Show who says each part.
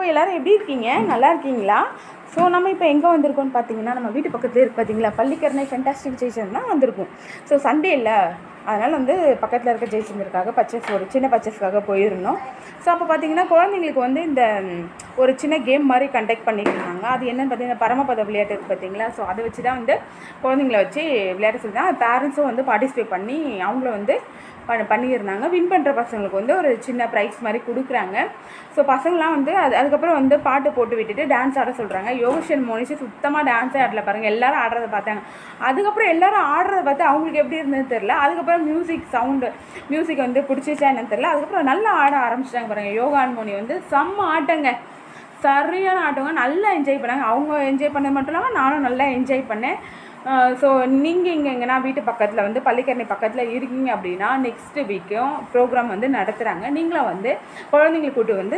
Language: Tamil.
Speaker 1: எல்லோரும் எப்படி இருக்கீங்க? நல்லா இருக்கீங்களா? ஸோ நம்ம இப்போ எங்கே வந்திருக்கோம்னு பார்த்தீங்கன்னா, நம்ம வீட்டு பக்கத்துலேயே இருக்குது பார்த்தீங்களா, பள்ளிக்கரணை ஃபென்டாஸ்டிக் ஜெய்சன் தான் வந்திருக்கும். ஸோ சண்டே இல்லை, அதனால் வந்து பக்கத்தில் இருக்க ஜெய்சந்தருக்காக ஒரு சின்ன பர்ச்சேஸ்க்காக போயிருந்தோம். ஸோ அப்போ பார்த்தீங்கன்னா குழந்தைங்களுக்கு வந்து இந்த ஒரு சின்ன கேம் மாதிரி கண்டக்ட் பண்ணிட்டு இருந்தாங்க. அது என்னென்னு பார்த்தீங்கன்னா பரமபத விளையாட்டு இருக்குது பார்த்தீங்களா. ஸோ அதை வச்சு தான் வந்து குழந்தைங்கள வச்சு விளையாட சொல்லி தான் பேரண்ட்ஸும் வந்து பார்ட்டிசிபேட் பண்ணி அவங்கள வந்து பண்ணியிருந்தாங்க. வின் பண்ணுற பசங்களுக்கு வந்து ஒரு சின்ன ப்ரைஸ் மாதிரி கொடுக்குறாங்க. ஸோ பசங்களாம் வந்து அதுக்கப்புறம் வந்து பாட்டு போட்டு விட்டுட்டு டான்ஸ் ஆட சொல்கிறாங்க. யோகேஷன் மோனிஷ் சுத்தமாக டான்ஸே ஆடல பாருங்கள், எல்லோரும் ஆடுறத பார்த்தாங்க. அதுக்கப்புறம் எல்லோரும் ஆடுறத பார்த்து அவங்களுக்கு எப்படி இருந்ததுன்னு தெரில. அதுக்கப்புறம் மியூசிக் வந்து பிடிச்சிச்சா என்னன்னு தெரில. அதுக்கப்புறம் நல்லா ஆட ஆரம்பிச்சிட்டாங்க பாருங்கள். யோகா மோனி வந்து செம்ம ஆட்டங்க, சரியான ஆட்டங்க, நல்லா என்ஜாய் பண்ணாங்க. அவங்க என்ஜாய் பண்ணது மட்டும் இல்லாமல் நானும் நல்லா என்ஜாய் பண்ணேன். ஸோ நீங்கள் இங்கே எங்கன்னா வீட்டு பக்கத்தில் வந்து பள்ளிக்கரணை பக்கத்தில் இருக்கீங்க அப்படின்னா நெக்ஸ்ட்டு வீக்கும் ப்ரோக்ராம் வந்து நடத்துகிறாங்க. நீங்களும் வந்து குழந்தைங்களை கூட்டு வந்து